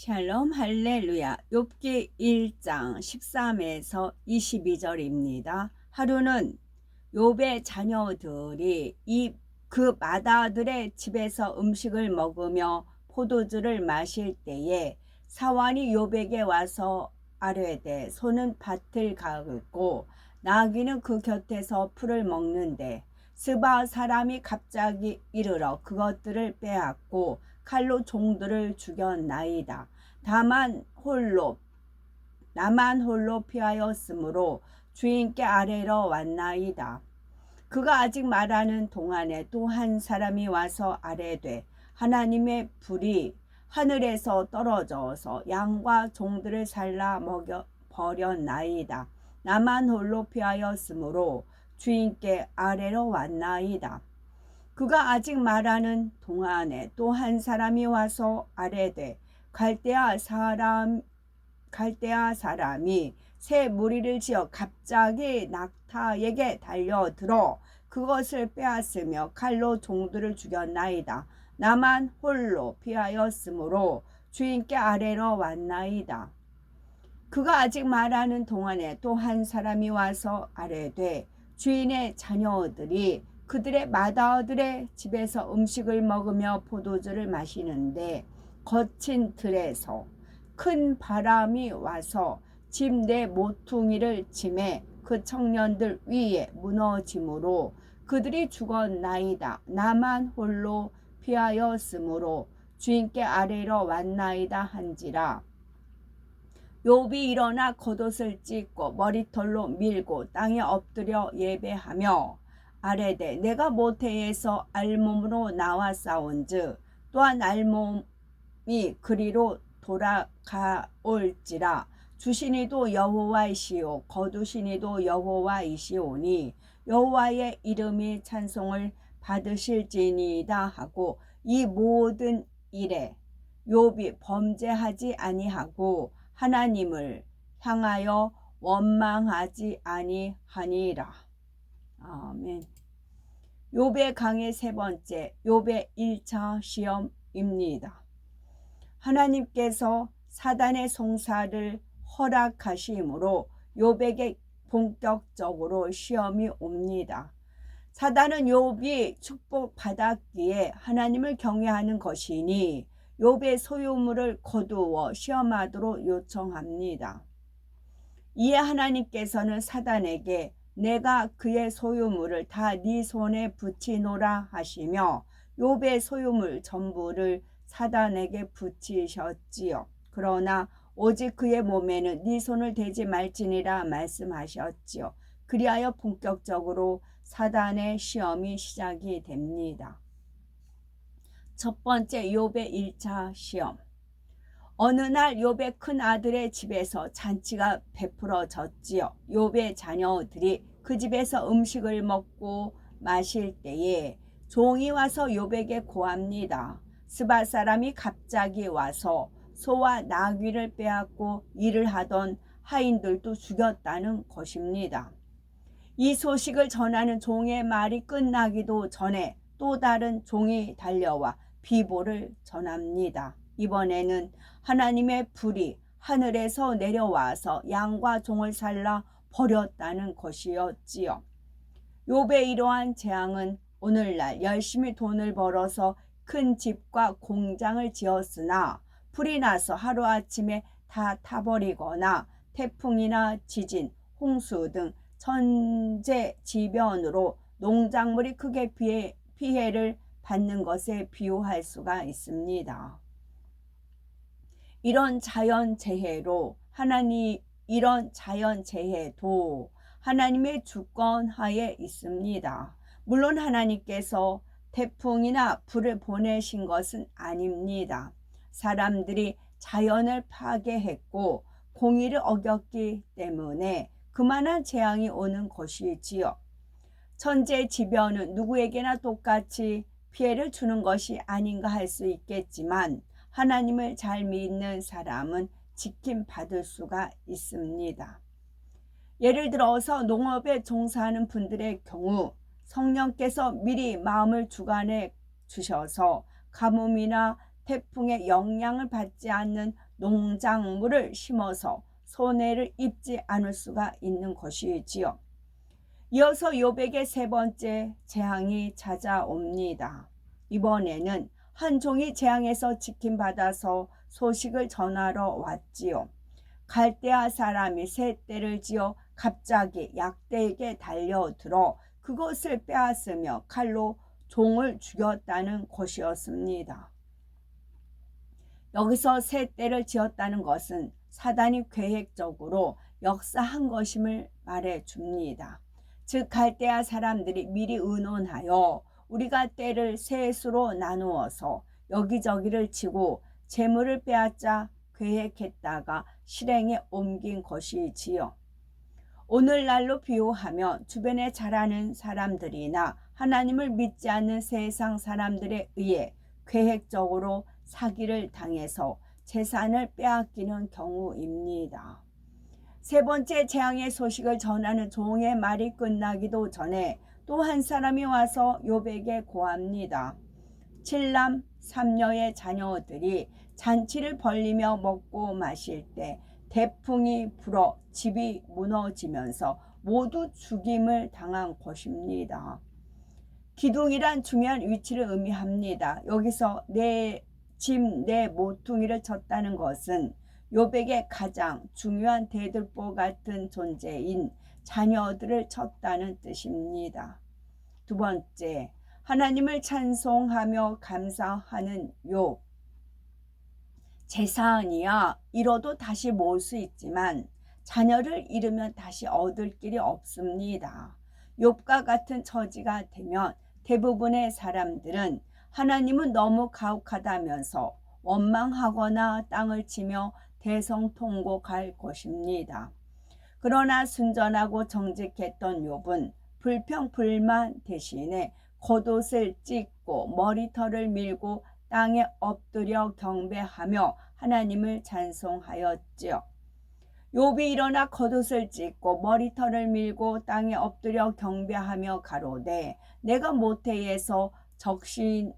샬롬 할렐루야. 욥기 1장 13에서 22절입니다. 하루는 욥의 자녀들이 그 맏아들의 집에서 음식을 먹으며 포도주를 마실 때에 사환이 욥에게 와서 아뢰되 소는 밭을 갈고 나귀는 그 곁에서 풀을 먹는데 스바 사람이 갑자기 이르러 그것들을 빼앗고 칼로 종들을 죽였나이다. 나만 홀로 피하였으므로 주인께 아뢰러 왔나이다. 그가 아직 말하는 동안에 또 한 사람이 와서 아뢰되 하나님의 불이 하늘에서 떨어져서 양과 종들을 살라 먹여 버렸나이다. 나만 홀로 피하였으므로 주인께 아뢰러 왔나이다. 그가 아직 말하는 동안에 또 한 사람이 와서 아뢰되 갈대아 사람이 새 무리를 지어 갑자기 낙타에게 달려들어 그것을 빼앗으며 칼로 종들을 죽였나이다. 나만 홀로 피하였으므로 주인께 아뢰러 왔나이다. 그가 아직 말하는 동안에 또 한 사람이 와서 아뢰되 주인의 자녀들이 그들의 맏아들의 집에서 음식을 먹으며 포도주를 마시는데 거친 들에서 큰 바람이 와서 집 내 모퉁이를 치매 그 청년들 위에 무너짐으로 그들이 죽었나이다. 나만 홀로 피하였으므로 주인께 아뢰러 왔나이다 한지라. 욥이 일어나 겉옷을 찢고 머리털로 밀고 땅에 엎드려 예배하며 아뢰되 내가 모태에서 알몸으로 나왔사온즉 또한 알몸이 그리로 돌아가올지라. 주시니도 여호와이시오 거두시니도 여호와이시오니 여호와의 이름이 찬송을 받으실지니이다 하고 이 모든 일에 욥이 범죄하지 아니하고 하나님을 향하여 원망하지 아니하니라. 아멘. 욥의 강의 세 번째, 욥의 1차 시험입니다. 하나님께서 사단의 송사를 허락하심으로 욥에게 본격적으로 시험이 옵니다. 사단은 욥이 축복받았기에 하나님을 경외하는 것이니 욥의 소유물을 거두어 시험하도록 요청합니다. 이에 하나님께서는 사단에게 내가 그의 소유물을 다 네 손에 붙이노라 하시며 욥의 소유물 전부를 사단에게 붙이셨지요. 그러나 오직 그의 몸에는 네 손을 대지 말지니라 말씀하셨지요. 그리하여 본격적으로 사단의 시험이 시작이 됩니다. 첫 번째, 욥의 1차 시험. 어느 날 욥의 큰 아들의 집에서 잔치가 베풀어졌지요. 욥의 자녀들이 그 집에서 음식을 먹고 마실 때에 종이 와서 욥에게 고합니다. 스바 사람이 갑자기 와서 소와 나귀를 빼앗고 일을 하던 하인들도 죽였다는 것입니다. 이 소식을 전하는 종의 말이 끝나기도 전에 또 다른 종이 달려와 비보를 전합니다. 이번에는 하나님의 불이 하늘에서 내려와서 양과 종을 살라 버렸다는 것이었지요. 욥의 이러한 재앙은 오늘날 열심히 돈을 벌어서 큰 집과 공장을 지었으나 불이 나서 하루아침에 다 타버리거나 태풍이나 지진, 홍수 등 천재지변으로 농작물이 크게 피해를 받는 것에 비유할 수가 있습니다. 이런 자연재해도 하나님의 주권하에 있습니다. 물론 하나님께서 태풍이나 불을 보내신 것은 아닙니다. 사람들이 자연을 파괴했고 공의를 어겼기 때문에 그만한 재앙이 오는 것이지요. 천재지변은 누구에게나 똑같이 피해를 주는 것이 아닌가 할 수 있겠지만 하나님을 잘 믿는 사람은 지킴받을 수가 있습니다. 예를 들어서 농업에 종사하는 분들의 경우 성령께서 미리 마음을 주관해 주셔서 가뭄이나 태풍의 영향을 받지 않는 농작물을 심어서 손해를 입지 않을 수가 있는 것이지요. 이어서 욥에게 세 번째 재앙이 찾아옵니다. 이번에는 한 종이 재앙에서 지킴받아서 소식을 전하러 왔지요. 갈대아 사람이 새 떼를 지어 갑자기 약대에게 달려들어 그것을 빼앗으며 칼로 종을 죽였다는 것이었습니다. 여기서 새 떼를 지었다는 것은 사단이 계획적으로 역사한 것임을 말해줍니다. 즉 갈대아 사람들이 미리 의논하여 우리가 떼를 세 수로 나누어서 여기저기를 치고 재물을 빼앗자 계획했다가 실행에 옮긴 것이지요. 오늘날로 비유하며 주변에 자라는 사람들이나 하나님을 믿지 않는 세상 사람들에 의해 계획적으로 사기를 당해서 재산을 빼앗기는 경우입니다. 세 번째 재앙의 소식을 전하는 종의 말이 끝나기도 전에 또 한 사람이 와서 욥에게 고합니다. 7남 3녀의 자녀들이 잔치를 벌리며 먹고 마실 때 태풍이 불어 집이 무너지면서 모두 죽임을 당한 것입니다. 기둥이란 중요한 위치를 의미합니다. 여기서 내 집, 내 모퉁이를 쳤다는 것은 욥에게 가장 중요한 대들보 같은 존재인 자녀들을 쳤다는 뜻입니다. 두 번째, 하나님을 찬송하며 감사하는 욥. 재산이야 잃어도 다시 모을 수 있지만 자녀를 잃으면 다시 얻을 길이 없습니다. 욥과 같은 처지가 되면 대부분의 사람들은 하나님은 너무 가혹하다면서 원망하거나 땅을 치며 대성통곡할 것입니다. 그러나 순전하고 정직했던 욥은 불평불만 대신에 겉옷을 찢고 머리털을 밀고 땅에 엎드려 경배하며 하나님을 찬송하였지요. 욥이 일어나 겉옷을 찢고 머리털을 밀고 땅에 엎드려 경배하며 가로되 내가 모태에서 적신이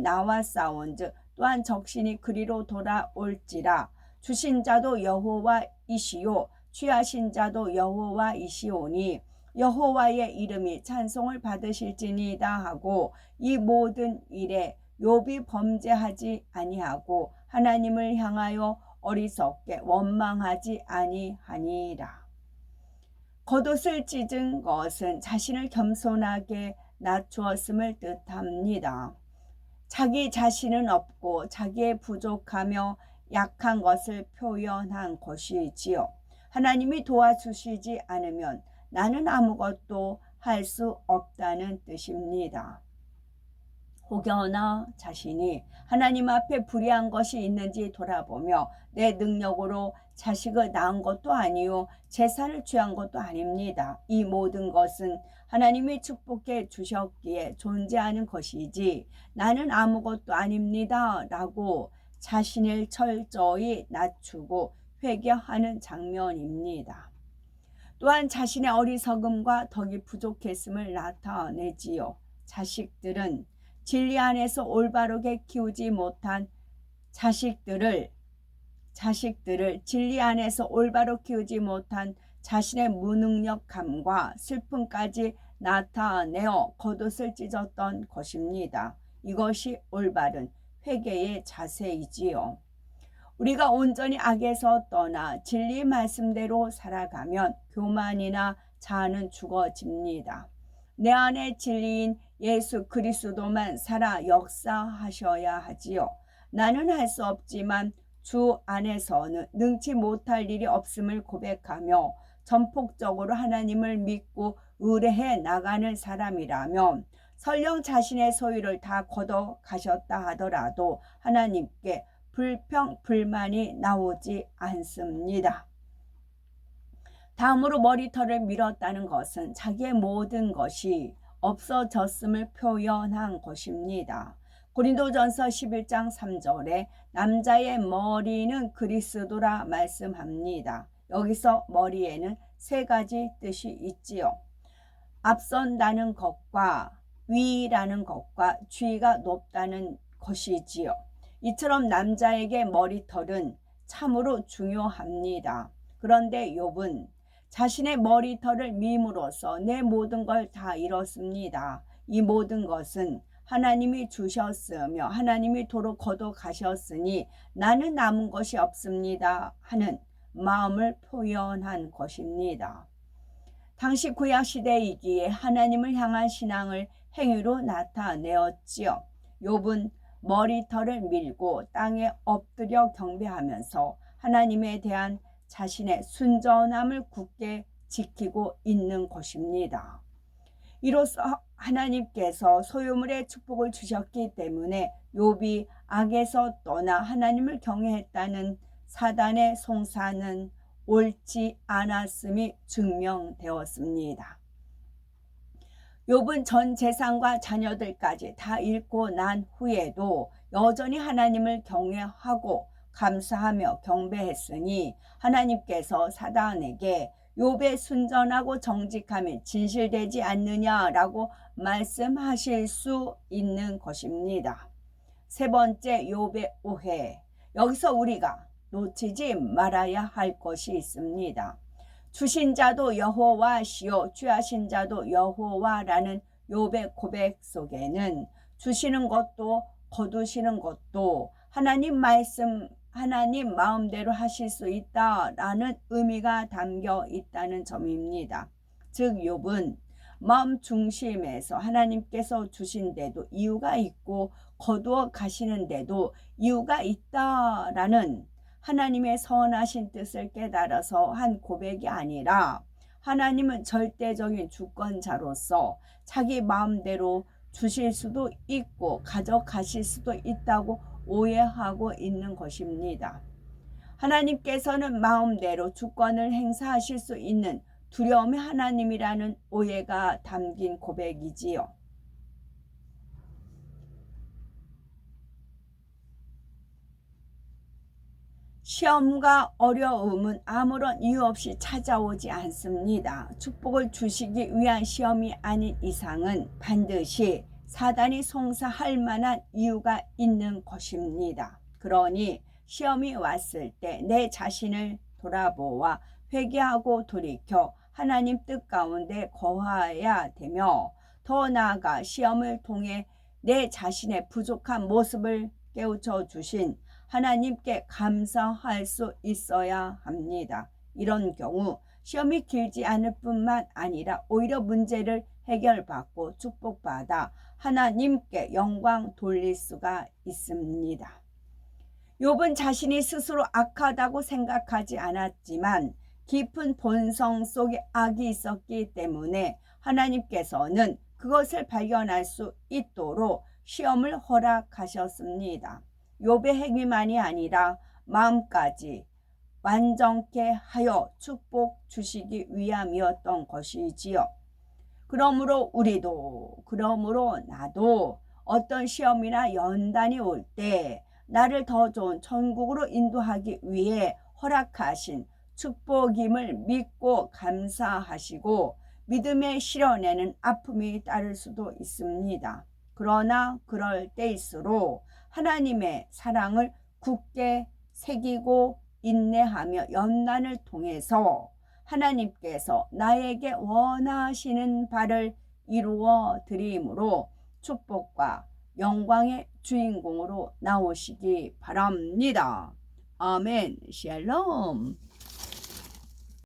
나와 싸운즉 또한 적신이 그리로 돌아올지라. 주신 자도 여호와이시요 취하신 자도 여호와이시오니 여호와의 이름이 찬송을 받으실지니이다 하고 이 모든 일에 욥이 범죄하지 아니하고 하나님을 향하여 어리석게 원망하지 아니하니라. 겉옷을 찢은 것은 자신을 겸손하게 낮추었음을 뜻합니다. 자기 자신은 없고 자기의 부족하며 약한 것을 표현한 것이지요. 하나님이 도와주시지 않으면 나는 아무것도 할 수 없다는 뜻입니다. 혹여나 자신이 하나님 앞에 불의한 것이 있는지 돌아보며 내 능력으로 자식을 낳은 것도 아니요 재산을 취한 것도 아닙니다. 이 모든 것은 하나님이 축복해 주셨기에 존재하는 것이지 나는 아무것도 아닙니다 라고 자신을 철저히 낮추고 회개하는 장면입니다. 또한 자신의 어리석음과 덕이 부족했음을 나타내지요. 자식들은 진리 안에서 올바르게 키우지 못한 자식들을 진리 안에서 올바로 키우지 못한 자신의 무능력감과 슬픔까지 나타내어 겉옷을 찢었던 것입니다. 이것이 올바른 회개의 자세이지요. 우리가 온전히 악에서 떠나 진리 말씀대로 살아가면 교만이나 자아는 죽어집니다. 내 안에 진리인 예수 그리스도만 살아 역사하셔야 하지요. 나는 할 수 없지만 주 안에서는 능치 못할 일이 없음을 고백하며 전폭적으로 하나님을 믿고 의뢰해 나가는 사람이라면 설령 자신의 소유를 다 걷어 가셨다 하더라도 하나님께 불평, 불만이 나오지 않습니다. 다음으로 머리털을 밀었다는 것은 자기의 모든 것이 없어졌음을 표현한 것입니다. 고린도전서 11장 3절에 남자의 머리는 그리스도라 말씀합니다. 여기서 머리에는 세 가지 뜻이 있지요. 앞선다는 것과 위라는 것과 지위가 높다는 것이지요. 이처럼 남자에게 머리털은 참으로 중요합니다. 그런데 욥은 자신의 머리털을 밈으로써 내 모든 걸 다 잃었습니다. 이 모든 것은 하나님이 주셨으며 하나님이 도로 거둬 가셨으니 나는 남은 것이 없습니다 하는 마음을 표현한 것입니다. 당시 구약시대이기에 하나님을 향한 신앙을 행위로 나타내었지요. 욥은 머리털을 밀고 땅에 엎드려 경배하면서 하나님에 대한 자신의 순전함을 굳게 지키고 있는 것입니다. 이로써 하나님께서 소유물의 축복을 주셨기 때문에 욥이 악에서 떠나 하나님을 경외했다는 사단의 송사는 옳지 않았음이 증명되었습니다. 욥은 전 재산과 자녀들까지 다 잃고 난 후에도 여전히 하나님을 경외하고 감사하며 경배했으니 하나님께서 사단에게 욥의 순전하고 정직함이 진실되지 않느냐라고 말씀하실 수 있는 것입니다. 세 번째, 욥의 오해. 여기서 우리가 놓치지 말아야 할 것이 있습니다. 주신 자도 여호와시요 취하신 자도 여호와라는 욥의 고백 속에는 주시는 것도 거두시는 것도 하나님 말씀, 하나님 마음대로 하실 수 있다라는 의미가 담겨 있다는 점입니다. 즉 욥은 마음 중심에서 하나님께서 주신데도 이유가 있고 거두어 가시는데도 이유가 있다라는 하나님의 선하신 뜻을 깨달아서 한 고백이 아니라 하나님은 절대적인 주권자로서 자기 마음대로 주실 수도 있고 가져가실 수도 있다고 오해하고 있는 것입니다. 하나님께서는 마음대로 주권을 행사하실 수 있는 두려움의 하나님이라는 오해가 담긴 고백이지요. 시험과 어려움은 아무런 이유 없이 찾아오지 않습니다. 축복을 주시기 위한 시험이 아닌 이상은 반드시 사단이 송사할 만한 이유가 있는 것입니다. 그러니 시험이 왔을 때 내 자신을 돌아보아 회개하고 돌이켜 하나님 뜻 가운데 거하여야 되며, 더 나아가 시험을 통해 내 자신의 부족한 모습을 깨우쳐 주신 하나님께 감사할 수 있어야 합니다. 이런 경우 시험이 길지 않을 뿐만 아니라 오히려 문제를 해결받고 축복받아 하나님께 영광 돌릴 수가 있습니다. 욥은 자신이 스스로 악하다고 생각하지 않았지만 깊은 본성 속에 악이 있었기 때문에 하나님께서는 그것을 발견할 수 있도록 시험을 허락하셨습니다. 욥의 행위만이 아니라 마음까지 완전케 하여 축복 주시기 위함이었던 것이지요. 그러므로 나도 어떤 시험이나 연단이 올 때 나를 더 좋은 천국으로 인도하기 위해 허락하신 축복임을 믿고 감사하시고 믿음에 실어내는 아픔이 따를 수도 있습니다. 그러나 그럴 때일수록 하나님의 사랑을 굳게 새기고 인내하며 연단을 통해서 하나님께서 나에게 원하시는 바를 이루어 드림으로 축복과 영광의 주인공으로 나오시기 바랍니다. 아멘. 샬롬.